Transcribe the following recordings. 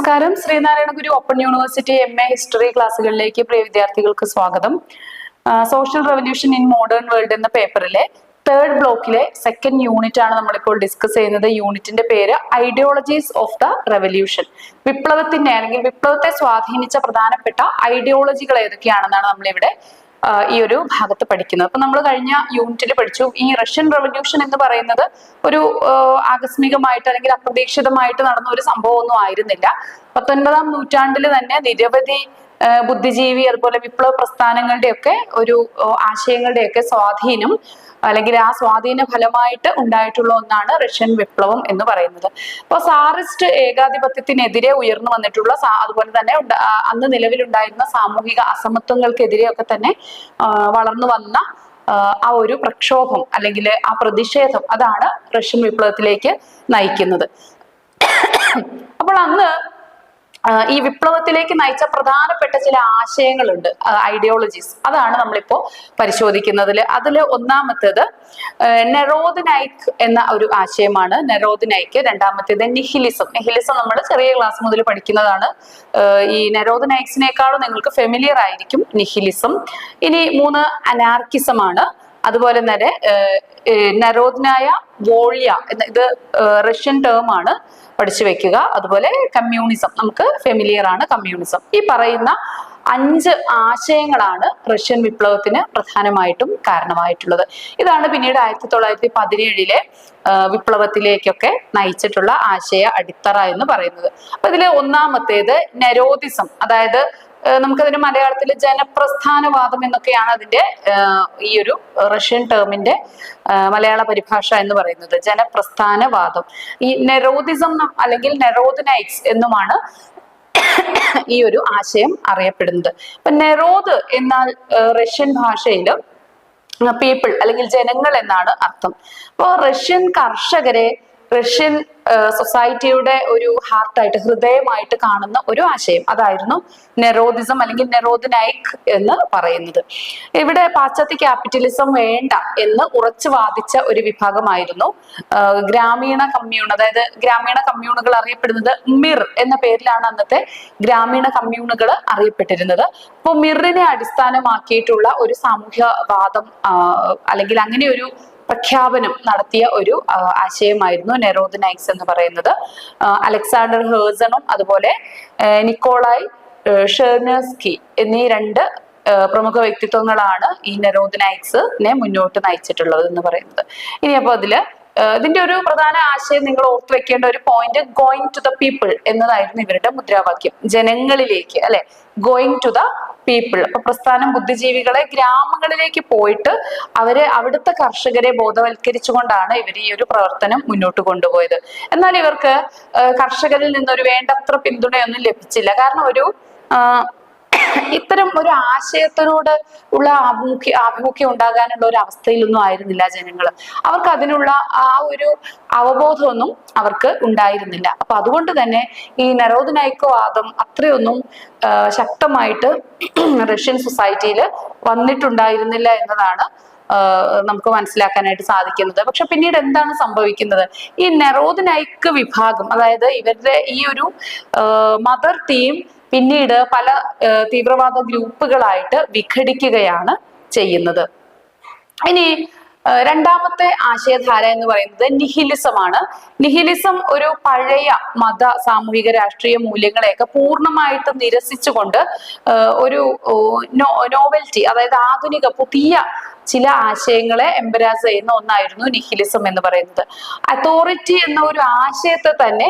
നമസ്കാരം. ശ്രീനാരായണ ഗുരു open university MA history ക്ലാസ്സുകളിലേക്ക് പ്രിയ വിദ്യാർത്ഥികൾക്ക് സ്വാഗതം. Social revolution in modern world എന്ന പേപ്പറിലെ തേർഡ് ബ്ലോക്കിലെ സെക്കൻഡ് യൂണിറ്റ് ആണ് നമ്മളിപ്പോൾ ഡിസ്കസ് ചെയ്യുന്നത്. യൂണിറ്റിന്റെ പേര് ഐഡിയോളജീസ് ഓഫ് ദ റെവല്യൂഷൻ. വിപ്ലവത്തിന്റെ അല്ലെങ്കിൽ വിപ്ലവത്തെ സ്വാധീനിച്ച പ്രധാനപ്പെട്ട ഐഡിയോളജികൾ ഏതൊക്കെയാണെന്നാണ് നമ്മളിവിടെ ഈ ഒരു ഭാഗത്ത് പഠിക്കുന്നത്. അപ്പൊ നമ്മൾ കഴിഞ്ഞ യൂണിറ്റിൽ പഠിച്ചു ഈ റഷ്യൻ റവല്യൂഷൻ എന്ന് പറയുന്നത് ഒരു ആകസ്മികമായിട്ട് അല്ലെങ്കിൽ അപ്രതീക്ഷിതമായിട്ട് നടന്ന ഒരു സംഭവമൊന്നും ആയിരുന്നില്ല. 19ാം നൂറ്റാണ്ടിൽ തന്നെ നിരവധി ബുദ്ധിജീവി അതുപോലെ വിപ്ലവ പ്രസ്ഥാനങ്ങളുടെയൊക്കെ ഒരു ആശയങ്ങളുടെയൊക്കെ സ്വാധീനം അല്ലെങ്കിൽ ആ സ്വാധീന ഫലമായിട്ട് ഉണ്ടായിട്ടുള്ള ഒന്നാണ് റഷ്യൻ വിപ്ലവം എന്ന് പറയുന്നത്. അപ്പോൾ സാറിസ്റ്റ് ഏകാധിപത്യത്തിനെതിരെ ഉയർന്നു വന്നിട്ടുള്ള അതുപോലെ തന്നെ അന്ന് നിലവിലുണ്ടായിരുന്ന സാമൂഹിക അസമത്വങ്ങൾക്കെതിരെയൊക്കെ തന്നെ വളർന്നു വന്ന ആ ഒരു പ്രക്ഷോഭം അല്ലെങ്കിൽ ആ പ്രതിഷേധം അതാണ് റഷ്യൻ വിപ്ലവത്തിലേക്ക് നയിക്കുന്നത്. അപ്പോൾ അന്ന് ഈ വിപ്ലവത്തിലേക്ക് നയിച്ച പ്രധാനപ്പെട്ട ചില ആശയങ്ങളുണ്ട്, ഐഡിയോളജീസ്. അതാണ് നമ്മളിപ്പോ പരിശോധിക്കുന്നതിൽ. അതിൽ ഒന്നാമത്തേത് നെറോദിനൈക് എന്ന ഒരു ആശയമാണ്. നെറോദിനൈക്. രണ്ടാമത്തേത് നിഹിലിസം. നിഹിലിസം നമ്മൾ ചെറിയ ക്ലാസ് മുതൽ പഠിക്കുന്നതാണ്. ഈ നെറോദിനൈക്സിനേക്കാളും നിങ്ങൾക്ക് ഫെമിലിയർ ആയിരിക്കും നിഹിലിസം. ഇനി 3 അനാർക്കിസം ആണ്. അതുപോലെ തന്നെ നരോദ്നായ വോളിയ ഇത് റഷ്യൻ ടേം ആണ്, പഠിച്ചു വെക്കുക. അതുപോലെ കമ്മ്യൂണിസം നമുക്ക് ഫെമിലിയർ ആണ് കമ്മ്യൂണിസം. ഈ പറയുന്ന 5 ആശയങ്ങളാണ് റഷ്യൻ വിപ്ലവത്തിന് പ്രധാനമായിട്ടും കാരണമായിട്ടുള്ളത്. ഇതാണ് പിന്നീട് 1917 വിപ്ലവത്തിലേക്കൊക്കെ നയിച്ചിട്ടുള്ള ആശയ അടിത്തറ എന്ന് പറയുന്നത്. അപ്പൊ ഇതില് ഒന്നാമത്തേത് നെരോദിസം, അതായത് നമുക്കതിന് മലയാളത്തിൽ ജനപ്രസ്ഥാനവാദം എന്നൊക്കെയാണ് അതിന്റെ ഈ ഒരു റഷ്യൻ ടേമിന്റെ മലയാള പരിഭാഷ എന്ന് പറയുന്നത്. ജനപ്രസ്ഥാനവാദം. ഈ നെറോദിസം അല്ലെങ്കിൽ നെറോദിനൈറ്റ്സ് എന്നുമാണ് ഈ ഒരു ആശയം അറിയപ്പെടുന്നത്. അപ്പൊ നെറോദ് എന്നാൽ റഷ്യൻ ഭാഷയിൽ പീപ്പിൾ അല്ലെങ്കിൽ ജനങ്ങൾ എന്നാണ് അർത്ഥം. അപ്പോൾ റഷ്യൻ കർഷകരെ റഷ്യൻ സൊസൈറ്റിയുടെ ഒരു ഹാർട്ടായിട്ട്, ഹൃദയമായിട്ട് കാണുന്ന ഒരു ആശയം അതായിരുന്നു നെറോദിസം അല്ലെങ്കിൽ നെറോദിനൈക് എന്ന് പറയുന്നത്. ഇവിടെ പാശ്ചാത്യ ക്യാപിറ്റലിസം വേണ്ട എന്ന് ഉറച്ചു വാദിച്ച ഒരു വിഭാഗമായിരുന്നു ഗ്രാമീണ കമ്മ്യൂൺ. അതായത് ഗ്രാമീണ കമ്മ്യൂണുകൾ അറിയപ്പെടുന്നത് മിർ എന്ന പേരിലാണ് അന്നത്തെ ഗ്രാമീണ കമ്മ്യൂണുകൾ അറിയപ്പെട്ടിരുന്നത്. അപ്പോൾ മിറിനെ അടിസ്ഥാനമാക്കിയിട്ടുള്ള ഒരു സാമൂഹ്യവാദം അല്ലെങ്കിൽ അങ്ങനെ ഒരു പ്രഖ്യാപനം നടത്തിയ ഒരു ആശയമായിരുന്നു നെറോദിനൈക്സ് എന്ന് പറയുന്നത്. അലക്സാണ്ടർ ഹേഴ്സണും അതുപോലെ നിക്കോളായ് ഷെർനെസ്കി എന്നീ 2 പ്രമുഖ വ്യക്തിത്വങ്ങളാണ് ഈ നെറോദിനൈക്സിനെ മുന്നോട്ട് നയിച്ചിട്ടുള്ളത് എന്ന് പറയുന്നത്. ഇനി അപ്പൊ ഇതിന്റെ ഒരു പ്രധാന ആശയം നിങ്ങൾ ഓർത്തു വെക്കേണ്ട ഒരു point, going to the people എന്നതായിരുന്നു ഇവരുടെ മുദ്രാവാക്യം. ജനങ്ങളിലേക്ക്, അല്ലെ, ഗോയിങ് ടു ദ പീപ്പിൾ. അപ്പൊ പ്രസ്ഥാനം ബുദ്ധിജീവികളെ ഗ്രാമങ്ങളിലേക്ക് പോയിട്ട് അവിടുത്തെ കർഷകരെ ബോധവൽക്കരിച്ചുകൊണ്ടാണ് ഇവർ ഈ ഒരു പ്രവർത്തനം മുന്നോട്ട് കൊണ്ടുപോയത്. എന്നാൽ ഇവർക്ക് കർഷകരിൽ നിന്നൊരു വേണ്ടത്ര പിന്തുണയൊന്നും ലഭിച്ചില്ല. കാരണം ഇത്തരം ഒരു ആശയത്തിനോട് ഉള്ള ആഭിമുഖ്യം ഉണ്ടാകാനുള്ള ഒരു അവസ്ഥയിലൊന്നും ആയിരുന്നില്ല ജനങ്ങൾ. അവർക്ക് അതിനുള്ള ആ ഒരു അവബോധമൊന്നും അവർക്ക് ഉണ്ടായിരുന്നില്ല. അപ്പൊ അതുകൊണ്ട് തന്നെ ഈ നെറോദിനൈക്ക് വാദം അത്രയൊന്നും ശക്തമായിട്ട് റഷ്യൻ സൊസൈറ്റിയിൽ വന്നിട്ടുണ്ടായിരുന്നില്ല എന്നതാണ് നമുക്ക് മനസ്സിലാക്കാനായിട്ട് സാധിക്കുന്നത്. പക്ഷെ പിന്നീട് എന്താണ് സംഭവിക്കുന്നത്? ഈ നെറോദിനൈക്ക് വിഭാഗം, അതായത് ഇവരുടെ ഈ ഒരു മദർ ടീം പിന്നീട് പല തീവ്രവാദ ഗ്രൂപ്പുകളായിട്ട് വിഘടിക്കുകയാണ് ചെയ്യുന്നത്. ഇനി രണ്ടാമത്തെ ആശയധാര എന്ന് പറയുന്നത് നിഹിലിസമാണ്. നിഹിലിസം ഒരു പഴയ മത, സാമൂഹിക, രാഷ്ട്രീയ മൂല്യങ്ങളെയൊക്കെ പൂർണ്ണമായിട്ട് നിരസിച്ചുകൊണ്ട് ഒരു നോവൽറ്റി, അതായത് ആധുനിക പുതിയ ചില ആശയങ്ങളെ എംബരാസ് ചെയ്യുന്ന ഒന്നായിരുന്നു നിഹിലിസം എന്ന് പറയുന്നത്. അതോറിറ്റി എന്ന ഒരു ആശയത്തെ തന്നെ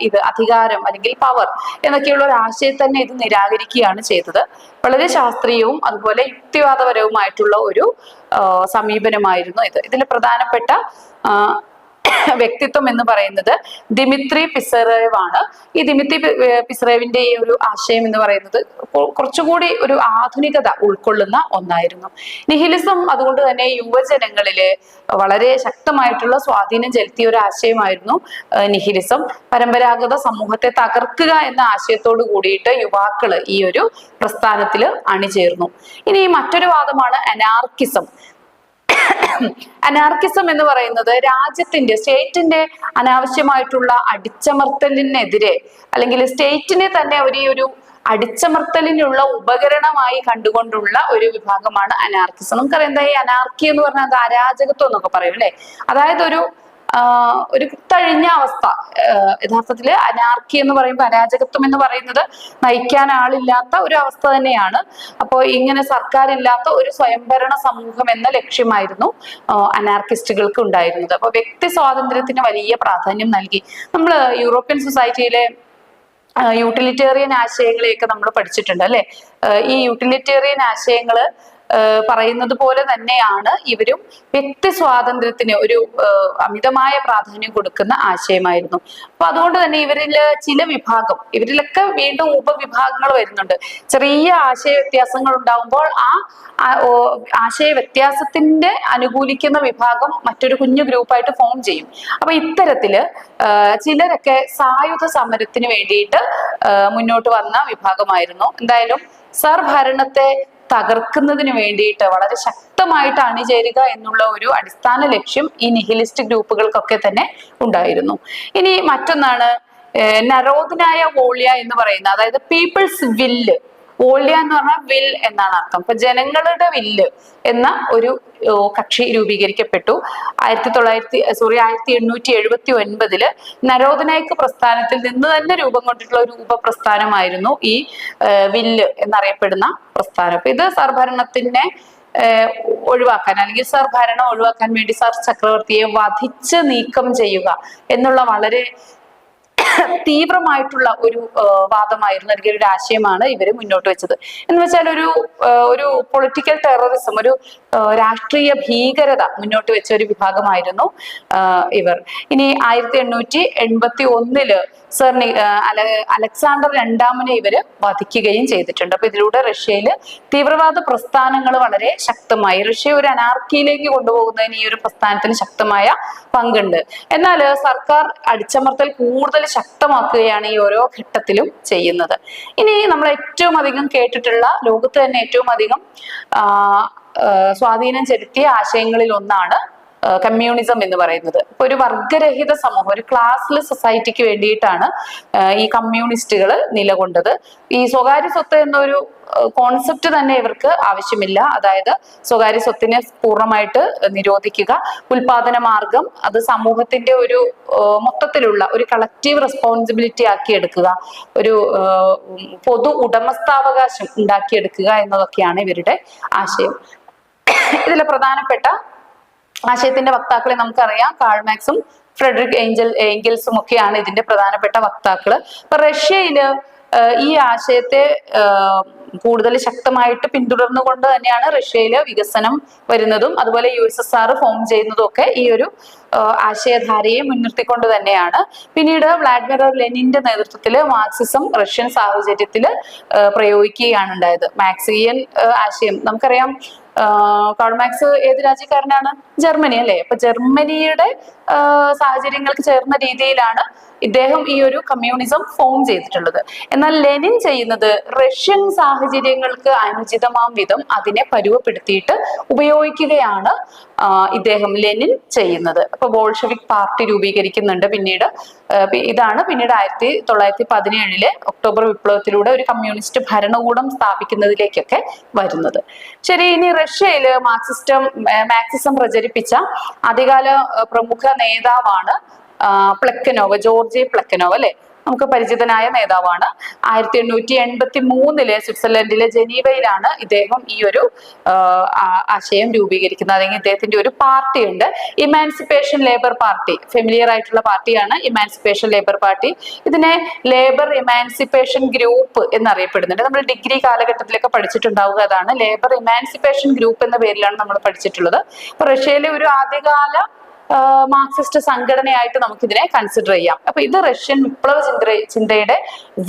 ഇത് അധികാരം അല്ലെങ്കിൽ പവർ എന്നൊക്കെയുള്ള ഒരു ആശയത്തെ തന്നെ ഇത് നിരാകരിക്കുകയാണ് ചെയ്തത്. വളരെ ശാസ്ത്രീയവും അതുപോലെ യുക്തിവാദപരവുമായിട്ടുള്ള ഒരു സമീപനമായിരുന്നു ഇത്. ഇതിൽ പ്രധാനപ്പെട്ട വ്യക്തിത്വം എന്ന് പറയുന്നത് ദിമിത്രി പിസറേവ് ആണ്. ഈ ദിമിത്രി പിസറേവിന്റെ ഈ ഒരു ആശയം എന്ന് പറയുന്നത് കുറച്ചുകൂടി ഒരു ആധുനികത ഉൾക്കൊള്ളുന്ന ഒന്നായിരുന്നു. നിഹിലിസം അതുകൊണ്ട് തന്നെ യുവജനങ്ങളില് വളരെ ശക്തമായിട്ടുള്ള സ്വാധീനം ചെലുത്തിയ ഒരു ആശയമായിരുന്നു നിഹിലിസം. പരമ്പരാഗത സമൂഹത്തെ തകർക്കുക എന്ന ആശയത്തോട് കൂടിയിട്ട് യുവാക്കള് ഈ ഒരു പ്രസ്ഥാനത്തിൽ അണിചേർന്നു. ഇനി മറ്റൊരു വാദമാണ് അനാർക്കിസം. അനാർക്കിസം എന്ന് പറയുന്നത് രാജ്യത്തിന്റെ സ്റ്റേറ്റിന്റെ അനാവശ്യമായിട്ടുള്ള അടിച്ചമർത്തലിനെതിരെ അല്ലെങ്കിൽ സ്റ്റേറ്റിനെ തന്നെ ഒരു അടിച്ചമർത്തലിനുള്ള ഉപകരണമായി കണ്ടുകൊണ്ടുള്ള ഒരു വിഭാഗമാണ് അനാർക്കിസം. നമുക്കറിയാം എന്താ ഈ അനാർക്കി എന്ന് പറഞ്ഞാൽ അത് അരാജകത്വം എന്നൊക്കെ പറയും അല്ലെ. അതായത് ഒരു കുത്തഴിഞ്ഞ അവസ്ഥ. യഥാർത്ഥത്തില് അനാർക്കി എന്ന് പറയുമ്പോൾ അരാജകത്വം എന്ന് പറയുന്നത് നയിക്കാൻ ആളില്ലാത്ത ഒരു അവസ്ഥ തന്നെയാണ്. അപ്പോൾ ഇങ്ങനെ സർക്കാർ ഇല്ലാത്ത ഒരു സ്വയംഭരണ സമൂഹം എന്ന ലക്ഷ്യമായിരുന്നു അനാർക്കിസ്റ്റുകൾക്ക് ഉണ്ടായിരുന്നത്. അപ്പൊ വ്യക്തി സ്വാതന്ത്ര്യത്തിന് വലിയ പ്രാധാന്യം നൽകി. നമ്മൾ യൂറോപ്യൻ സൊസൈറ്റിയിലെ യൂട്ടിലിറ്റേറിയൻ ആശയങ്ങളെയൊക്കെ നമ്മൾ പഠിച്ചിട്ടുണ്ട് അല്ലെ. ഈ യൂട്ടിലിറ്റേറിയൻ ആശയങ്ങള് പറയുന്നത് പോലെ തന്നെയാണ് ഇവരും വ്യക്തി സ്വാതന്ത്ര്യത്തിന് ഒരു അമിതമായ പ്രാധാന്യം കൊടുക്കുന്ന ആശയമായിരുന്നു. അപ്പൊ അതുകൊണ്ട് തന്നെ ഇവരിലൊക്കെ വീണ്ടും ഉപവിഭാഗങ്ങൾ വരുന്നുണ്ട്. ചെറിയ ആശയ വ്യത്യാസങ്ങൾ ഉണ്ടാകുമ്പോൾ ആ ആശയ വ്യത്യാസത്തിന്റെ അനുകൂലിക്കുന്ന വിഭാഗം മറ്റൊരു കുഞ്ഞു ഗ്രൂപ്പായിട്ട് ഫോം ചെയ്യും. അപ്പൊ ഇത്തരത്തില് ചിലരൊക്കെ സായുധ സമരത്തിന് വേണ്ടിയിട്ട് മുന്നോട്ട് വന്ന വിഭാഗമായിരുന്നു. എന്തായാലും സർ ഭരണത്തെ തകർക്കുന്നതിന് വേണ്ടിയിട്ട് വളരെ ശക്തമായിട്ട് അണിചേരുക എന്നുള്ള ഒരു അടിസ്ഥാന ലക്ഷ്യം ഈ നിഹിലിസ്റ്റ് ഗ്രൂപ്പുകൾക്കൊക്കെ തന്നെ ഉണ്ടായിരുന്നു. ഇനി മറ്റൊന്നാണ് നരോധനായ വോളിയ എന്ന് പറയുന്ന, അതായത് പീപ്പിൾസ് വില്ല്. വോളിയ എന്ന് പറഞ്ഞാൽ വിൽ എന്നാണ് അർത്ഥം. അപ്പൊ ജനങ്ങളുടെ വില്ല് എന്ന ഒരു കക്ഷി രൂപീകരിക്കപ്പെട്ടു 1879 നരോധനായിക് പ്രസ്ഥാനത്തിൽ നിന്ന് തന്നെ രൂപം കൊണ്ടിട്ടുള്ള ഒരു ഉപപ്രസ്ഥാനമായിരുന്നു ഈ വില്ല് എന്നറിയപ്പെടുന്ന പ്രസ്ഥാനം. അപ്പൊ ഇത് സർഭരണത്തിനെ ഒഴിവാക്കാൻ അല്ലെങ്കിൽ സർ ഭരണം ഒഴിവാക്കാൻ വേണ്ടി സർ ചക്രവർത്തിയെ വധിച്ച് നീക്കം ചെയ്യുക എന്നുള്ള വളരെ തീവ്രമായിട്ടുള്ള ഒരു വാദമായിരുന്നു, അല്ലെങ്കിൽ ഒരു ആശയമാണ് ഇവര് മുന്നോട്ട് വെച്ചത്. എന്ന് വെച്ചാൽ ഒരു പൊളിറ്റിക്കൽ ടെററിസം, ഒരു രാഷ്ട്രീയ ഭീകരത മുന്നോട്ട് വെച്ച ഒരു വിഭാഗമായിരുന്നു ഇവർ. ഇനി 1881 സർ അലക്സാണ്ടർ രണ്ടാമനെ ഇവര് വധിക്കുകയും ചെയ്തിട്ടുണ്ട്. അപ്പൊ ഇതിലൂടെ റഷ്യയില് തീവ്രവാദ പ്രസ്ഥാനങ്ങൾ വളരെ ശക്തമായി. റഷ്യ ഒരു അനാർക്കിയിലേക്ക് കൊണ്ടുപോകുന്നതിന് ഈ ഒരു പ്രസ്ഥാനത്തിന് ശക്തമായ പങ്കുണ്ട്. എന്നാൽ സർക്കാർ അടിച്ചമർത്തൽ കൂടുതൽ ശക്തമാക്കുകയാണ് ഈ ഓരോ ഘട്ടത്തിലും ചെയ്യുന്നത്. ഇനി നമ്മൾ ഏറ്റവും അധികം കേട്ടിട്ടുള്ള, ലോകത്ത് തന്നെ ഏറ്റവും അധികം സ്വാധീനം ചെലുത്തിയ ആശയങ്ങളിൽ ഒന്നാണ് കമ്മ്യൂണിസം എന്ന് പറയുന്നത്. ഇപ്പൊ ഒരു വർഗരഹിത സമൂഹം, ഒരു ക്ലാസ്ലെസ് സൊസൈറ്റിക്ക് വേണ്ടിയിട്ടാണ് ഈ കമ്മ്യൂണിസ്റ്റുകൾ നിലകൊണ്ടത്. ഈ സ്വകാര്യ സ്വത്ത് എന്നൊരു കോൺസെപ്റ്റ് തന്നെ ഇവർക്ക് ആവശ്യമില്ല. അതായത് സ്വകാര്യ സ്വത്തിനെ പൂർണ്ണമായിട്ട് നിരോധിക്കുക, ഉൽപാദന മാർഗം അത് സമൂഹത്തിന്റെ ഒരു മൊത്തത്തിലുള്ള ഒരു കളക്റ്റീവ് റെസ്പോൺസിബിലിറ്റി ആക്കി എടുക്കുക, ഒരു പൊതു ഉടമസ്ഥാവകാശം ഉണ്ടാക്കിയെടുക്കുക എന്നതൊക്കെയാണ് ഇവരുടെ ആശയം. ഇതിലെ പ്രധാനപ്പെട്ട ആശയത്തിന്റെ വക്താക്കളെ നമുക്കറിയാം. കാൾ മാർക്സും ഫ്രെഡറിക് ഏംഗൽസും ഒക്കെയാണ് ഇതിന്റെ പ്രധാനപ്പെട്ട വക്താക്കള്. അപ്പൊ റഷ്യയില് ഈ ആശയത്തെ കൂടുതൽ ശക്തമായിട്ട് പിന്തുടർന്നുകൊണ്ട് തന്നെയാണ് റഷ്യയിലെ വികസനം വരുന്നതും അതുപോലെ USSR ഫോം ചെയ്യുന്നതും ഒക്കെ ഈ ഒരു ആശയധാരയെ മുൻനിർത്തിക്കൊണ്ട് തന്നെയാണ്. പിന്നീട് വ്ളാഡിമിർ ലെനിന്റെ നേതൃത്വത്തിൽ മാർക്സിസം റഷ്യൻ സാഹചര്യത്തിൽ പ്രയോഗിക്കുകയാണ് ഉണ്ടായത്. മാർക്സിയൻ ആശയം നമുക്കറിയാം. കാൾ മാർക്സ് ഏത് രാജ്യക്കാരനാണ്? ജർമ്മനി അല്ലെ. അപ്പൊ ജർമ്മനിയുടെ സാഹചര്യങ്ങൾക്ക് ചേർന്ന രീതിയിലാണ് ഇദ്ദേഹം ഈ ഒരു കമ്മ്യൂണിസം ഫോം ചെയ്തിട്ടുള്ളത്. എന്നാൽ ലെനിൻ ചെയ്യുന്നത് റഷ്യൻ സാഹചര്യങ്ങൾക്ക് അനുചിതമാം വിധം അതിനെ പരുവപ്പെടുത്തിയിട്ട് ഉപയോഗിക്കുകയാണ് ലെനിൻ ചെയ്യുന്നത്. അപ്പൊ ബോൾഷെവിക് പാർട്ടി രൂപീകരിക്കുന്നുണ്ട്. പിന്നീട് 1917 ഒക്ടോബർ വിപ്ലവത്തിലൂടെ ഒരു കമ്മ്യൂണിസ്റ്റ് ഭരണകൂടം സ്ഥാപിക്കുന്നതിലേക്കൊക്കെ വരുന്നത്. ശരി, ഇനി റഷ്യയില് മാർക്സിസം പ്രചരിപ്പിച്ച ആദ്യകാല പ്രമുഖ നേതാവാണ് പ്ലെക്കനോവ്, ജോർജി പ്ലെക്കനോവ് അല്ലെ. നമുക്ക് പരിചിതനായ നേതാവാണ്. 1883 സ്വിറ്റ്സർലൻഡിലെ ജനീവയിലാണ് ഇദ്ദേഹം ഈ ഒരു ആശയം രൂപീകരിക്കുന്നത്. അല്ലെങ്കിൽ ഇദ്ദേഹത്തിന്റെ ഒരു പാർട്ടി ഉണ്ട്, ഇമാൻസിപ്പേഷൻ ലേബർ പാർട്ടി. ഫെമിലിയർ ആയിട്ടുള്ള പാർട്ടിയാണ് ഇമാൻസിപ്പേഷൻ ലേബർ പാർട്ടി. ഇതിനെ ലേബർ ഇമാൻസിപ്പേഷൻ ഗ്രൂപ്പ് എന്നറിയപ്പെടുന്നുണ്ട്. നമ്മൾ ഡിഗ്രി കാലഘട്ടത്തിലൊക്കെ പഠിച്ചിട്ടുണ്ടാവുക അതാണ്. ലേബർ ഇമാൻസിപ്പേഷൻ ഗ്രൂപ്പ് എന്ന പേരിലാണ് നമ്മൾ പഠിച്ചിട്ടുള്ളത്. അപ്പൊ റഷ്യയിലെ ഒരു ആദ്യകാല മാർക്സിസ്റ്റ് സംഘടനയായിട്ട് നമുക്കിതിനെ കൺസിഡർ ചെയ്യാം. അപ്പൊ ഇത് റഷ്യൻ വിപ്ലവ ചിന്തയുടെ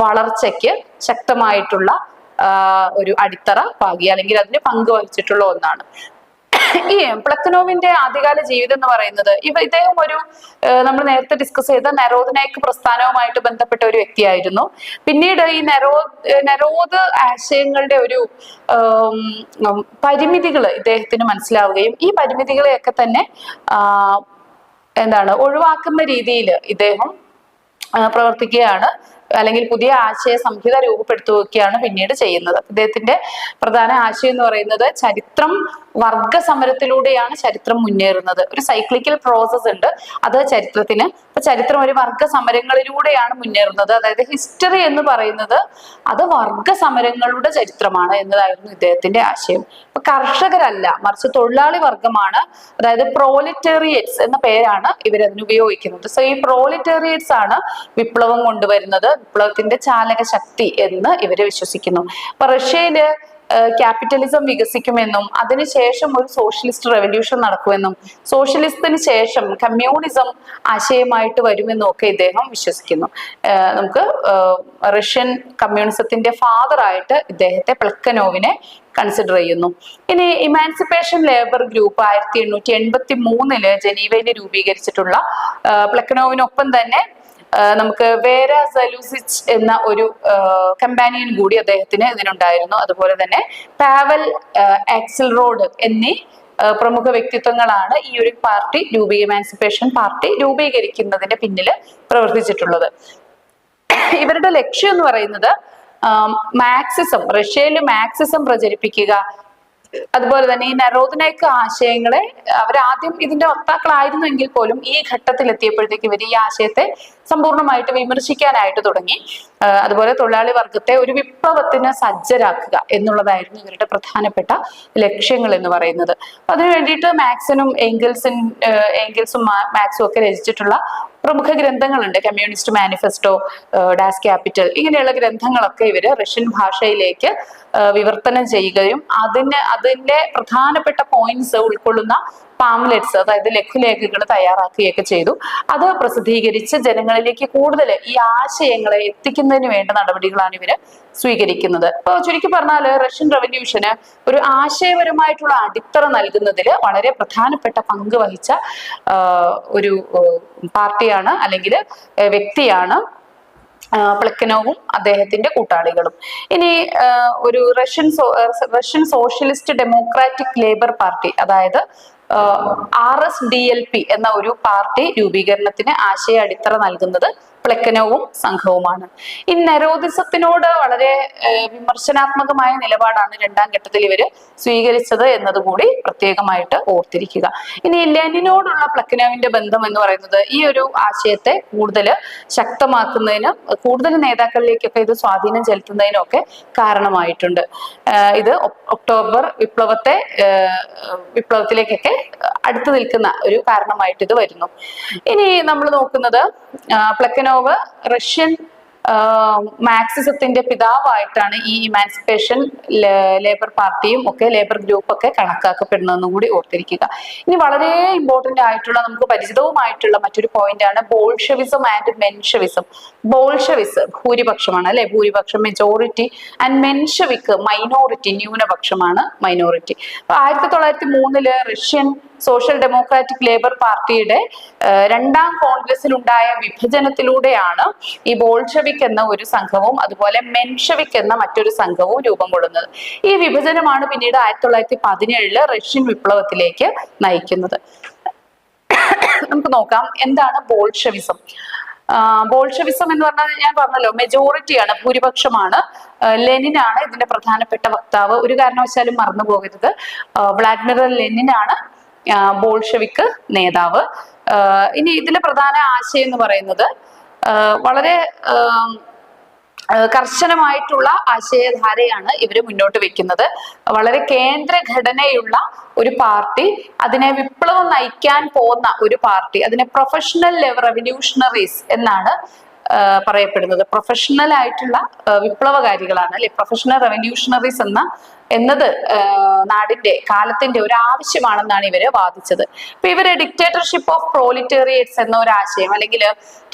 വളർച്ചയ്ക്ക് ശക്തമായിട്ടുള്ള ഒരു അടിത്തറ പാകി, അല്ലെങ്കിൽ അതിന് പങ്കുവഹിച്ചിട്ടുള്ള ഒന്നാണ്. ഈ പ്ലക്കനോവിന്റെ ആദ്യകാല ജീവിതം എന്ന് പറയുന്നത് ഇദ്ദേഹം ഒരു നമ്മൾ നേരത്തെ ഡിസ്കസ് ചെയ്ത നെറോദിനൈക്ക് പ്രസ്ഥാനവുമായിട്ട് ബന്ധപ്പെട്ട ഒരു വ്യക്തിയായിരുന്നു. പിന്നീട് ഈ നെരോദ് ആശയങ്ങളുടെ ഒരു പരിമിതികൾ ഇദ്ദേഹത്തിന് മനസ്സിലാവുകയും ഈ പരിമിതികളെയൊക്കെ തന്നെ ഒഴിവാക്കുന്ന രീതിയിൽ ഇദ്ദേഹം പ്രവർത്തിക്കുകയാണ്, അല്ലെങ്കിൽ പുതിയ ആശയ സംഹിത രൂപപ്പെടുത്തുകയാണ് പിന്നീട് ചെയ്യുന്നത്. അദ്ദേഹത്തിന്റെ പ്രധാന ആശയം എന്ന് പറയുന്നത് ചരിത്രം വർഗ സമരത്തിലൂടെയാണ് ചരിത്രം മുന്നേറുന്നത്. ഒരു സൈക്ലിക്കൽ പ്രോസസ് ഉണ്ട് അത് ചരിത്രത്തിന്. ഇപ്പൊ ചരിത്രം ഒരു വർഗ സമരങ്ങളിലൂടെയാണ് മുന്നേറുന്നത്. അതായത് ഹിസ്റ്ററി എന്ന് പറയുന്നത് അത് വർഗ സമരങ്ങളുടെ ചരിത്രമാണ് എന്നതായിരുന്നു ഇദ്ദേഹത്തിന്റെ ആശയം. ഇപ്പൊ കർഷകരല്ല, മറിച്ച് തൊഴിലാളി വർഗമാണ്, അതായത് പ്രോലിറ്റേറിയറ്റ്സ് എന്ന പേരാണ് ഇവരതിന് ഉപയോഗിക്കുന്നത്. സോ ഈ പ്രോലിറ്റേറിയറ്റ്സ് ആണ് വിപ്ലവം കൊണ്ടുവരുന്നത്, വിപ്ലവത്തിന്റെ ചാലക ശക്തി എന്ന് ഇവര് വിശ്വസിക്കുന്നു. അപ്പൊ റഷ്യയില് ക്യാപിറ്റലിസം വികസിക്കുമെന്നും അതിനുശേഷം ഒരു സോഷ്യലിസ്റ്റ് റെവല്യൂഷൻ നടക്കുമെന്നും സോഷ്യലിസത്തിന് ശേഷം കമ്മ്യൂണിസം ആശയമായിട്ട് വരുമെന്നും ഒക്കെ ഇദ്ദേഹം വിശ്വസിക്കുന്നു. നമുക്ക് റഷ്യൻ കമ്മ്യൂണിസത്തിന്റെ ഫാദർ ആയിട്ട് ഇദ്ദേഹത്തെ പ്ലക്കനോവിനെ കൺസിഡർ ചെയ്യുന്നു. ഇനി ഇമാൻസിപ്പേഷൻ ലേബർ ഗ്രൂപ്പ് 1883 ജനീവയിൽ രൂപീകരിച്ചിട്ടുള്ള പ്ലക്കനോവിനൊപ്പം തന്നെ നമുക്ക് വേര സലൂസിച്ച് എന്ന ഒരു കമ്പാനിയൻ കൂടി അദ്ദേഹത്തിന് ഇതിനുണ്ടായിരുന്നു. അതുപോലെ തന്നെ പാവൽ ആക്സിൽറോഡ് എന്നീ പ്രമുഖ വ്യക്തിത്വങ്ങളാണ് ഈ ഒരു പാർട്ടി ഇമാൻസിപ്പേഷൻ പാർട്ടി രൂപീകരിക്കുന്നതിന്റെ പിന്നിൽ പ്രവർത്തിച്ചിട്ടുള്ളത്. ഇവരുടെ ലക്ഷ്യം എന്ന് പറയുന്നത് മാർക്സിസം, റഷ്യയിൽ മാർക്സിസം പ്രചരിപ്പിക്കുക, അതുപോലെ തന്നെ ഈ നെറോദിനൈക്ക് ആശയങ്ങളെ അവരാദ്യം ഇതിന്റെ വക്താക്കളായിരുന്നെങ്കിൽ പോലും ഈ ഘട്ടത്തിൽ എത്തിയപ്പോഴത്തേക്ക് ഇവർ ഈ ആശയത്തെ സമ്പൂർണ്ണമായിട്ട് വിമർശിക്കാനായിട്ട് തുടങ്ങി. അതുപോലെ തൊഴിലാളി വർഗത്തെ ഒരു വിപ്ലവത്തിന് സജ്ജരാക്കുക എന്നുള്ളതായിരുന്നു ഇവരുടെ പ്രധാനപ്പെട്ട ലക്ഷ്യങ്ങൾ എന്ന് പറയുന്നത്. അതിനു വേണ്ടിയിട്ട് ഏംഗൽസും മാക്സും ഒക്കെ രചിച്ചിട്ടുള്ള പ്രമുഖ ഗ്രന്ഥങ്ങളുണ്ട്. കമ്മ്യൂണിസ്റ്റ് മാനിഫെസ്റ്റോ, ഡാസ് ക്യാപിറ്റൽ, ഇങ്ങനെയുള്ള ഗ്രന്ഥങ്ങളൊക്കെ ഇവര് റഷ്യൻ ഭാഷയിലേക്ക് വിവർത്തനം ചെയ്യുകയും അതിന്റെ പ്രധാനപ്പെട്ട പോയിന്റ്സ് ഉൾക്കൊള്ളുന്ന പാംലെറ്റ്സ്, അതായത് ലഘുലേഖകൾ തയ്യാറാക്കുകയൊക്കെ ചെയ്തു. അത് പ്രസിദ്ധീകരിച്ച് ജനങ്ങളിലേക്ക് കൂടുതൽ ഈ ആശയങ്ങളെ എത്തിക്കുന്നതിന് വേണ്ട നടപടികളാണ് ഇവര് സ്വീകരിക്കുന്നത്. അപ്പൊ ചുരുക്കി പറഞ്ഞാൽ റഷ്യൻ റവല്യൂഷന് ഒരു ആശയപരമായിട്ടുള്ള അടിത്തറ നൽകുന്നതിൽ വളരെ പ്രധാനപ്പെട്ട പങ്ക് വഹിച്ച ഒരു പാർട്ടിയാണ് അല്ലെങ്കിൽ വ്യക്തിയാണ് പ്ലക്കനോവും അദ്ദേഹത്തിന്റെ കൂട്ടാളികളും. ഇനി ഒരു Russian socialist democratic labour party, അതായത് RSDLP എന്ന ഒരു പാർട്ടി രൂപീകരണത്തിന് ആശയ അടിത്തറ നൽകുന്നത് പ്ലക്കനോവും സംഘവുമാണ്. ഈ നെരോദിസത്തിനോട് വളരെ വിമർശനാത്മകമായ നിലപാടാണ് രണ്ടാം ഘട്ടത്തിൽ ഇവര് സ്വീകരിച്ചത് എന്നതുകൂടി പ്രത്യേകമായിട്ട് ഓർത്തിരിക്കുക. ഇനി ലെനിനോടുള്ള പ്ലക്കനോവിന്റെ ബന്ധം എന്ന് പറയുന്നത് ഈ ഒരു ആശയത്തെ കൂടുതൽ ശക്തമാക്കുന്നതിന്, കൂടുതൽ നേതാക്കളിലേക്കൊക്കെ ഇത് സ്വാധീനം ചെലുത്തുന്നതിനൊക്കെ കാരണമായിട്ടുണ്ട്. ഇത് ഒക്ടോബർ വിപ്ലവത്തിലേക്കൊക്കെ അടുത്തു നിൽക്കുന്ന ഒരു കാരണമായിട്ട് ഇത് വരുന്നു. ഇനി നമ്മൾ നോക്കുന്നത് പ്ലക്കനോവ് റഷ്യൻ മാർക്സിസത്തിന്റെ പിതാവായിട്ടാണ് ഈ ഇമാൻസിപ്പേഷൻ ലേബർ പാർട്ടിയും ഒക്കെ ലേബർ ഗ്രൂപ്പ് ഒക്കെ കണക്കാക്കപ്പെടുന്നതെന്നും കൂടി ഓർത്തിരിക്കുക. ഇനി വളരെ ഇമ്പോർട്ടന്റ് ആയിട്ടുള്ള, നമുക്ക് പരിചിതവുമായിട്ടുള്ള മറ്റൊരു പോയിന്റ് ആണ് ബോൾഷെവിസം ആൻഡ് മെൻഷെവിസം. ബോൾഷെവിസ് ഭൂരിപക്ഷമാണ് അല്ലെ, ഭൂരിപക്ഷം മെജോറിറ്റി, ആൻഡ് മെൻഷെവിക് മൈനോറിറ്റി, ന്യൂനപക്ഷമാണ് മൈനോറിറ്റി. അപ്പൊ 1903 റഷ്യൻ സോഷ്യൽ ഡെമോക്രാറ്റിക് ലേബർ പാർട്ടിയുടെ രണ്ടാം കോൺഗ്രസിൽ ഉണ്ടായ വിഭജനത്തിലൂടെയാണ് ഈ ബോൾഷെവിക് എന്ന ഒരു സംഘവും അതുപോലെ മെൻഷെവിക് എന്ന മറ്റൊരു സംഘവും രൂപം കൊള്ളുന്നത്. ഈ വിഭജനമാണ് പിന്നീട് 1917 റഷ്യൻ വിപ്ലവത്തിലേക്ക് നയിക്കുന്നത്. നമുക്ക് നോക്കാം എന്താണ് ബോൾഷെവിസം. ബോൾഷെവിസം എന്ന് പറഞ്ഞാൽ ഞാൻ പറഞ്ഞല്ലോ മെജോറിറ്റിയാണ്, ഭൂരിപക്ഷമാണ്. ലെനിനാണ് ഇതിന്റെ പ്രധാനപ്പെട്ട വക്താവ്. ഒരു കാരണവശാലും മറന്നു പോകരുത്, വ്ളാഡിമിർ ലെനിനാണ് ബോൾഷെവിക് നേതാവ്. ഇനി ഇതിലെ പ്രധാന ആശയം എന്ന് പറയുന്നത് വളരെ കർശനമായിട്ടുള്ള ആശയധാരയാണ് ഇവര് മുന്നോട്ട് വെക്കുന്നത്. വളരെ കേന്ദ്ര ഘടനയുള്ള ഒരു പാർട്ടി, അതിനെ വിപ്ലവം നയിക്കാൻ പോകുന്ന ഒരു പാർട്ടി, അതിനെ പ്രൊഫഷണൽ റെവല്യൂഷണറീസ് എന്നാണ് പറയപ്പെടുന്നത്. പ്രൊഫഷണൽ ആയിട്ടുള്ള വിപ്ലവകാരികളാണ് അല്ലെ, പ്രൊഫഷണൽ റെവല്യൂഷണറീസ് എന്ന എന്നത് നാടിന്റെ കാലത്തിന്റെ ഒരു ആവശ്യമാണെന്നാണ് ഇവര് വാദിച്ചത്. അപ്പൊ ഇവര് ഡിക്റ്റേറ്റർഷിപ്പ് ഓഫ് പ്രോലിറ്റേറിയറ്റ്സ് എന്ന ഒരു ആശയം, അല്ലെങ്കിൽ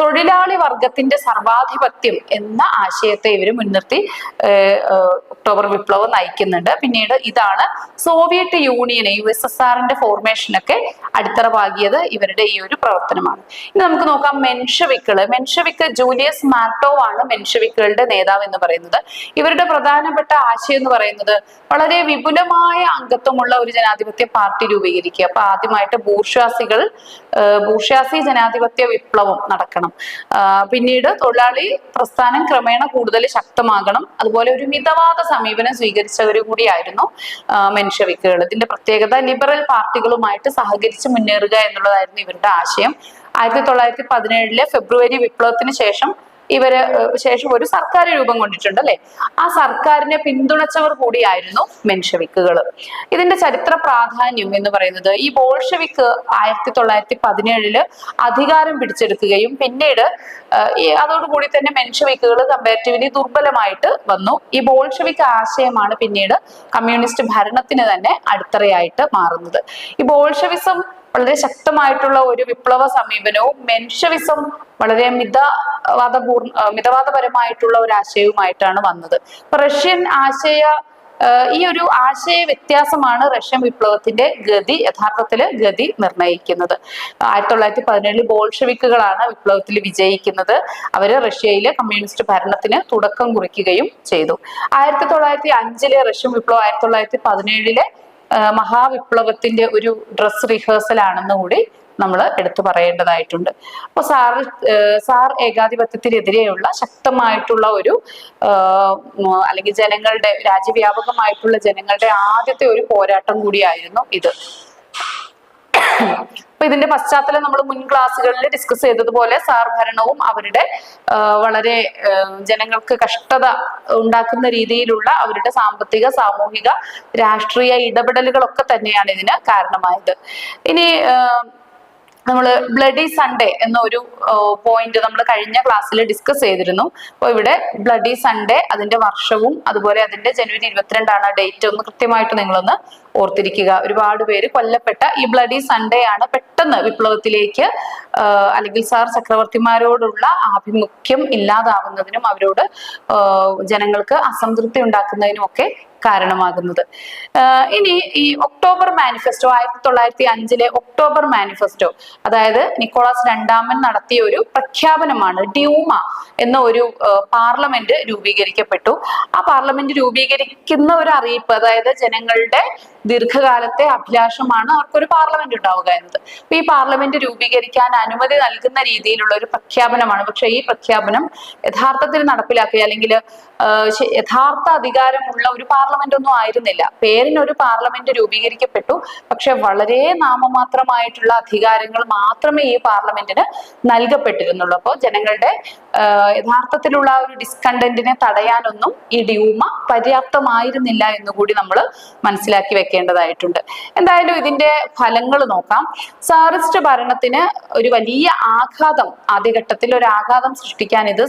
തൊഴിലാളി വർഗത്തിന്റെ സർവാധിപത്യം എന്ന ആശയത്തെ ഇവര് മുൻനിർത്തി ഒക്ടോബർ വിപ്ലവം നയിക്കുന്നുണ്ട്. പിന്നീട് ഇതാണ് സോവിയറ്റ് യൂണിയനെ, USSRന്റെ ഫോർമേഷനൊക്കെ അടിത്തറ പാകിയത് ഇവരുടെ ഈ ഒരു പ്രവർത്തനമാണ്. ഇനി നമുക്ക് നോക്കാം മെൻഷവിക്ക് ജൂലിയസ് മാർട്ടോവ് ആണ് മെൻഷവിക്കുകളുടെ നേതാവ് എന്ന് പറയുന്നത്. ഇവരുടെ പ്രധാനപ്പെട്ട ആശയം എന്ന് പറയുന്നത് വളരെ വിപുലമായ അംഗത്വമുള്ള ഒരു ജനാധിപത്യ പാർട്ടി രൂപീകരിക്കുക. അപ്പൊ ആദ്യമായിട്ട് ബൂർഷ്വാസി ജനാധിപത്യ വിപ്ലവം നടക്കണം. പിന്നീട് തൊഴിലാളി പ്രസ്ഥാനം ക്രമേണ കൂടുതൽ ശക്തമാകണം. അതുപോലെ ഒരു മിതവാദ സമീപനം സ്വീകരിച്ചവരും കൂടിയായിരുന്നു മെൻഷവിക്കുകൾ. ഇതിന്റെ പ്രത്യേകത ലിബറൽ പാർട്ടികളുമായിട്ട് സഹകരിച്ച് മുന്നേറുക എന്നുള്ളതായിരുന്നു ഇവരുടെ ആശയം. 1917 ഫെബ്രുവരി വിപ്ലവത്തിന് ശേഷം ഒരു സർക്കാർ രൂപം കൊണ്ടിട്ടുണ്ട് അല്ലെ. ആ സർക്കാരിനെ പിന്തുണച്ചവർ കൂടിയായിരുന്നു മെൻഷവിക്കുകൾ. ഇതിന്റെ ചരിത്ര പ്രാധാന്യം എന്ന് പറയുന്നത് ഈ ബോൾഷെവിക്ക് 1917 അധികാരം പിടിച്ചെടുക്കുകയും പിന്നീട് അതോടുകൂടി തന്നെ മെൻഷവിക്കുകൾ കമ്പാരിറ്റീവ്ലി ദുർബലമായിട്ട് വന്നു. ഈ ബോൾഷെവിക് ആശയമാണ് പിന്നീട് കമ്മ്യൂണിസ്റ്റ് ഭരണത്തിന് തന്നെ അടിത്തറയായിട്ട് മാറുന്നത്. ഈ ബോൾഷെവിസം വളരെ ശക്തമായിട്ടുള്ള ഒരു വിപ്ലവ സമീപനവും മെൻഷവിസം വളരെ മിതവാദപരമായിട്ടുള്ള ഒരു ആശയവുമായിട്ടാണ് വന്നത്. റഷ്യൻ ഈ ഒരു ആശയ വ്യത്യാസമാണ് റഷ്യൻ വിപ്ലവത്തിന്റെ ഗതി നിർണ്ണയിക്കുന്നത്. 1917 ബോൾഷെവിക്കുകളാണ് വിപ്ലവത്തിൽ വിജയിക്കുന്നത്. അവര് റഷ്യയിലെ കമ്മ്യൂണിസ്റ്റ് ഭരണത്തിന് തുടക്കം കുറിക്കുകയും ചെയ്തു. 1905 റഷ്യൻ വിപ്ലവം 1917 മഹാവിപ്ലവത്തിന്റെ ഒരു ഡ്രസ് റിഹേഴ്സൽ ആണെന്ന് കൂടി നമ്മൾ എടുത്തു പറയേണ്ടതായിട്ടുണ്ട്. അപ്പൊ സാർ ഏകാധിപത്യത്തിനെതിരെയുള്ള ശക്തമായിട്ടുള്ള ഒരു അല്ലെങ്കിൽ രാജ്യവ്യാപകമായിട്ടുള്ള ജനങ്ങളുടെ ആദ്യത്തെ ഒരു പോരാട്ടം കൂടിയായിരുന്നു ഇത്. അപ്പൊ ഇതിന്റെ പശ്ചാത്തലം നമ്മൾ മുൻ ക്ലാസ്സുകളിൽ ഡിസ്കസ് ചെയ്തതുപോലെ സാർ ഭരണവും അവരുടെ വളരെ ജനങ്ങൾക്ക് കഷ്ടത ഉണ്ടാക്കുന്ന രീതിയിലുള്ള അവരുടെ സാമ്പത്തിക, സാമൂഹിക, രാഷ്ട്രീയ ഇടപെടലുകളൊക്കെ തന്നെയാണ് ഇതിന് കാരണമായത്. ഇനി നമ്മൾ ബ്ലഡി സൺഡേ എന്ന ഒരു പോയിന്റ് നമ്മൾ കഴിഞ്ഞ ക്ലാസ്സിൽ ഡിസ്കസ് ചെയ്തിരുന്നു. അപ്പൊ ഇവിടെ ബ്ലഡി സൺഡേ അതിന്റെ വർഷവും അതുപോലെ അതിന്റെ ജനുവരി 22 ഡേറ്റ് ഒന്ന് കൃത്യമായിട്ട് നിങ്ങളൊന്ന് ഓർത്തിരിക്കുക. ഒരുപാട് പേര് കൊല്ലപ്പെട്ട ഈ ബ്ലഡി സൺഡേ ആണ് പെട്ടെന്ന് വിപ്ലവത്തിലേക്ക് അല്ലെങ്കിൽ സാർ ചക്രവർത്തിമാരോടുള്ള ആഭിമുഖ്യം ഇല്ലാതാവുന്നതിനും അവരോട് ജനങ്ങൾക്ക് അസംതൃപ്തി ഉണ്ടാക്കുന്നതിനും ഒക്കെ കാരണമാകുന്നത്. ഇനി ഈ ഒക്ടോബർ മാനിഫെസ്റ്റോ 1905 ഒക്ടോബർ മാനിഫെസ്റ്റോ, അതായത് നിക്കോളാസ് രണ്ടാമൻ നടത്തിയ ഒരു പ്രഖ്യാപനമാണ്. ഡ്യൂമ എന്ന ഒരു പാർലമെന്റ് രൂപീകരിക്കപ്പെട്ടു. ആ പാർലമെന്റ് രൂപീകരിക്കുന്ന ഒരു അറിയിപ്പ്, അതായത് ജനങ്ങളുടെ ദീർഘകാലത്തെ അഭിലാഷമാണ് അവർക്കൊരു പാർലമെന്റ് ഉണ്ടാവുക എന്നത്. അപ്പൊ ഈ പാർലമെന്റ് രൂപീകരിക്കാൻ അനുമതി നൽകുന്ന രീതിയിലുള്ള ഒരു പ്രഖ്യാപനമാണ്. പക്ഷെ ഈ പ്രഖ്യാപനം യഥാർത്ഥത്തിൽ നടപ്പിലാക്കുക അല്ലെങ്കിൽ യഥാർത്ഥ അധികാരമുള്ള ഒരു പാർലമെന്റ് ഒന്നും ആയിരുന്നില്ല. പേരിനൊരു പാർലമെന്റ് രൂപീകരിക്കപ്പെട്ടു, പക്ഷെ വളരെ നാമമാത്രമായിട്ടുള്ള അധികാരങ്ങൾ മാത്രമേ ഈ പാർലമെന്റിന് നൽകപ്പെട്ടിരുന്നുള്ളൂ. അപ്പോൾ ജനങ്ങളുടെ യഥാർത്ഥത്തിലുള്ള ഒരു ഡിസ്കണ്ടന്റിനെ തടയാനൊന്നും ഈ ഡ്യൂമ പര്യാപ്തമായിരുന്നില്ല എന്നുകൂടി നമ്മൾ മനസ്സിലാക്കി വെക്കേണ്ടതായിട്ടുണ്ട്. എന്തായാലും ഇതിന്റെ ഫലങ്ങൾ നോക്കാം. സാറിസ്റ്റ് ഭരണത്തിന് ഒരു വലിയ ആഘാതം, ആദ്യഘട്ടത്തിൽ ഒരു ആഘാതം സൃഷ്ടിക്കാൻ ഇത്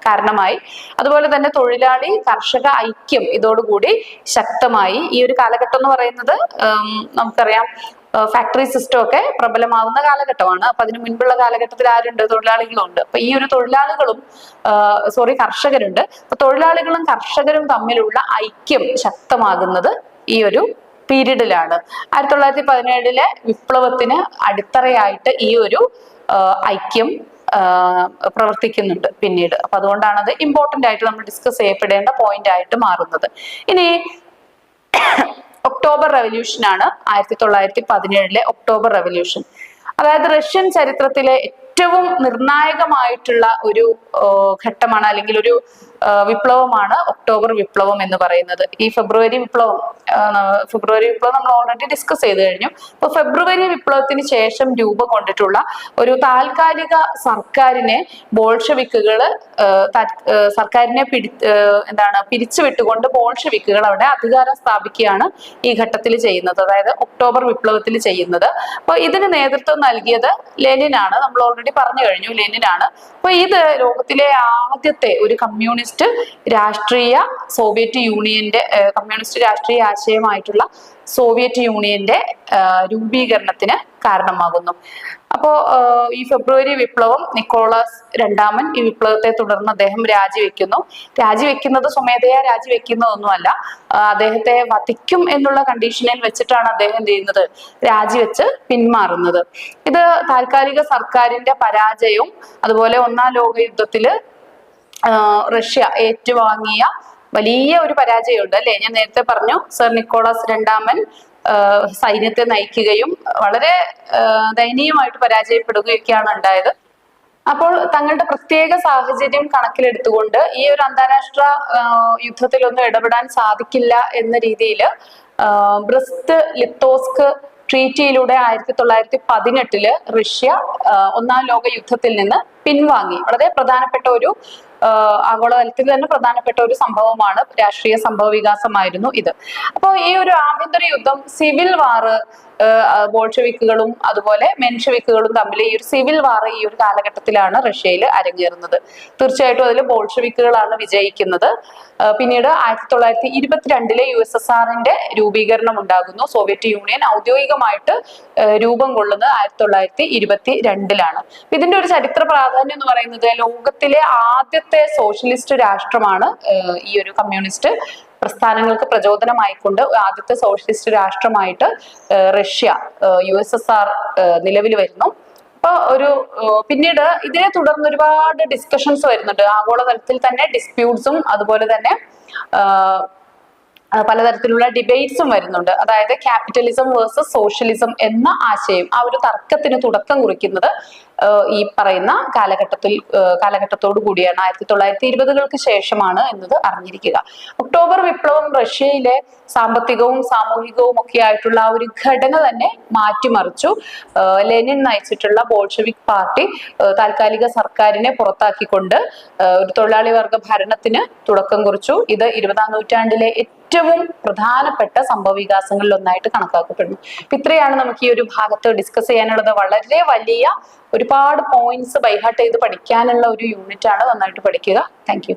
കാരണമായി. അതുപോലെ തന്നെ തൊഴിലാളി കർഷക ഐക്യം ഇതോടുകൂടി ശക്തമായി. ഈ ഒരു കാലഘട്ടം എന്ന് പറയുന്നത് നമുക്കറിയാം ഫാക്ടറി സിസ്റ്റം ഒക്കെ പ്രബലമാകുന്ന കാലഘട്ടമാണ്. അപ്പൊ അതിന് മുൻപുള്ള കാലഘട്ടത്തിൽ ആരുണ്ട്? തൊഴിലാളികളുണ്ട്. അപ്പൊ ഈ ഒരു കർഷകരുണ്ട്. അപ്പൊ തൊഴിലാളികളും കർഷകരും തമ്മിലുള്ള ഐക്യം ശക്തമാകുന്നത് ഈ ഒരു പീരീഡിലാണ്. 1917 വിപ്ലവത്തിന് അടിത്തറയായിട്ട് ഈ ഒരു ഐക്യം പ്രവർത്തിക്കുന്നുണ്ട് പിന്നീട്. അപ്പൊ അതുകൊണ്ടാണ് അത് ഇമ്പോർട്ടന്റ് ആയിട്ട് നമ്മൾ ഡിസ്കസ് ചെയ്യപ്പെടേണ്ട പോയിന്റ് ആയിട്ട് മാറുന്നത്. ഇനി ഒക്ടോബർ റെവല്യൂഷൻ ആണ് 1917 ഒക്ടോബർ റെവല്യൂഷൻ. അതായത് റഷ്യൻ ചരിത്രത്തിലെ ഏറ്റവും നിർണായകമായിട്ടുള്ള ഒരു ഘട്ടമാണ്, അല്ലെങ്കിൽ ഒരു വിപ്ലവമാണ് ഒക്ടോബർ വിപ്ലവം എന്ന് പറയുന്നത്. ഈ ഫെബ്രുവരി വിപ്ലവം നമ്മൾ ഓൾറെഡി ഡിസ്കസ് ചെയ്ത് കഴിഞ്ഞു. അപ്പൊ ഫെബ്രുവരി വിപ്ലവത്തിന് ശേഷം രൂപം കൊണ്ടിട്ടുള്ള ഒരു താൽക്കാലിക സർക്കാരിനെ ബോൾഷെവിക്കുകൾ സർക്കാരിനെ പിരിച്ചുവിട്ടുകൊണ്ട് ബോൾഷെവിക്കുകൾ അവിടെ അധികാരം സ്ഥാപിക്കുകയാണ് ഈ ഘട്ടത്തിൽ ചെയ്യുന്നത്, അതായത് ഒക്ടോബർ വിപ്ലവത്തിൽ ചെയ്യുന്നത്. അപ്പൊ ഇതിന് നേതൃത്വം നൽകിയത് ലെനിനാണ്. നമ്മൾ ഓൾറെഡി ഓൾറെഡി പറഞ്ഞു കഴിഞ്ഞു, ലെനിനാണ്. അപ്പൊ ഇത് ലോകത്തിലെ ആദ്യത്തെ ഒരു കമ്മ്യൂണിസ്റ്റ് രാഷ്ട്രീയ സോവിയറ്റ് യൂണിയന്റെ കമ്മ്യൂണിസ്റ്റ് രാഷ്ട്രീയ ആശയമായിട്ടുള്ള സോവിയറ്റ് യൂണിയന്റെ രൂപീകരണത്തിന് കാരണമാകുന്നു. അപ്പോ ഈ ഫെബ്രുവരി വിപ്ലവം, നിക്കോളാസ് രണ്ടാമൻ ഈ വിപ്ലവത്തെ തുടർന്ന് അദ്ദേഹം രാജിവെക്കുന്നത് സ്വമേധയാ രാജിവെക്കുന്നതൊന്നുമല്ല, അദ്ദേഹത്തെ വധിക്കും എന്നുള്ള കണ്ടീഷനിൽ വെച്ചിട്ടാണ് അദ്ദേഹം എന്ത് ചെയ്യുന്നത്, രാജിവെച്ച് പിന്മാറുന്നത്. ഇത് താൽക്കാലിക സർക്കാരിന്റെ പരാജയവും അതുപോലെ ഒന്നാം ലോക യുദ്ധത്തില് റഷ്യ ഏറ്റുവാങ്ങിയ വലിയ ഒരു പരാജയമുണ്ട് അല്ലെ. ഞാൻ നേരത്തെ പറഞ്ഞു, സർ നിക്കോളാസ് രണ്ടാമൻ സൈന്യത്തെ നയിക്കുകയും വളരെ ദയനീയമായിട്ട് പരാജയപ്പെടുകയൊക്കെയാണ് ഉണ്ടായത്. അപ്പോൾ തങ്ങളുടെ പ്രത്യേക സാഹചര്യം കണക്കിലെടുത്തുകൊണ്ട് ഈ ഒരു അന്താരാഷ്ട്ര യുദ്ധത്തിലൊന്നും ഇടപെടാൻ സാധിക്കില്ല എന്ന രീതിയിൽ ബ്രസ്റ്റ് ലിത്തോസ്ക് ട്രീറ്റിയിലൂടെ 1918 റഷ്യ ഒന്നാം ലോക യുദ്ധത്തിൽ നിന്ന് പിൻവാങ്ങി. വളരെ പ്രധാനപ്പെട്ട ഒരു ആഗോളതലത്തിൽ തന്നെ പ്രധാനപ്പെട്ട ഒരു സംഭവമാണ്, രാഷ്ട്രീയ സംഭവ വികാസമായിരുന്നു ഇത്. അപ്പോൾ ഈ ഒരു ആഭ്യന്തര യുദ്ധം, സിവിൽ വാർ, ബോൾഷെവിക്കുകളും അതുപോലെ മെൻഷെവിക്കുകളും തമ്മിൽ ഈ ഒരു സിവിൽ വാർ ഈ ഒരു കാലഘട്ടത്തിലാണ് റഷ്യയിൽ അരങ്ങേറുന്നത്. തീർച്ചയായിട്ടും അതിൽ ബോൾഷെവിക്കുകളാണ് വിജയിക്കുന്നത്. പിന്നീട് 1922 USSRന്റെ രൂപീകരണം ഉണ്ടാകുന്നു. സോവിയറ്റ് യൂണിയൻ ഔദ്യോഗികമായിട്ട് രൂപം കൊള്ളുന്നത് 1922 ഇതിന്റെ ഒരു ചരിത്ര പ്രാധാന്യം എന്ന് പറയുന്നത്, ലോകത്തിലെ ആദ്യത്തെ സോഷ്യലിസ്റ്റ് രാഷ്ട്രമാണ് ഈ ഒരു കമ്മ്യൂണിസ്റ്റ് പ്രസ്ഥാനങ്ങൾക്ക് പ്രചോദനമായിക്കൊണ്ട് ആദ്യത്തെ സോഷ്യലിസ്റ്റ് രാഷ്ട്രമായിട്ട് റഷ്യ USSR നിലവിൽ വരുന്നു. അപ്പൊ പിന്നീട് ഇതിനെ തുടർന്ന് ഒരുപാട് ഡിസ്കഷൻസ് വരുന്നുണ്ട്. ആഗോളതലത്തിൽ തന്നെ ഡിസ്പ്യൂട്ട്സും അതുപോലെ തന്നെ പലതരത്തിലുള്ള ഡിബേറ്റ്സും വരുന്നുണ്ട്. അതായത് ക്യാപിറ്റലിസം വേഴ്സസ് സോഷ്യലിസം എന്ന ആശയം, ആ ഒരു തർക്കത്തിന് തുടക്കം കുറിക്കുന്നത് ഈ പറയുന്ന കാലഘട്ടത്തോടു കൂടിയാണ്, 1920 ശേഷമാണ് എന്നത് അറിഞ്ഞിരിക്കുക. ഒക്ടോബർ വിപ്ലവം റഷ്യയിലെ സാമ്പത്തികവും സാമൂഹികവും ഒക്കെ ആയിട്ടുള്ള ആ ഒരു ഘടന തന്നെ മാറ്റിമറിച്ചു. ലെനിൻ നയിച്ചിട്ടുള്ള ബോൾഷെവിക് പാർട്ടി താൽക്കാലിക സർക്കാരിനെ പുറത്താക്കിക്കൊണ്ട് ഒരു തൊഴിലാളി വർഗ ഭരണത്തിന് തുടക്കം കുറിച്ചു. ഇത് 20ാം നൂറ്റാണ്ടിലെ ഏറ്റവും പ്രധാനപ്പെട്ട സംഭവ വികാസങ്ങളിൽ ഒന്നായിട്ട് കണക്കാക്കപ്പെടുന്നു. ഇത്രയാണ് നമുക്ക് ഈ ഒരു ഭാഗത്ത് ഡിസ്കസ് ചെയ്യാനുള്ളത്. വളരെ വലിയ ഒരുപാട് പോയിന്റ്സ് ബൈഹാർട്ട് ചെയ്ത് പഠിക്കാനുള്ള ഒരു യൂണിറ്റ് ആണ്. നന്നായിട്ട് പഠിക്കുക. Thank you.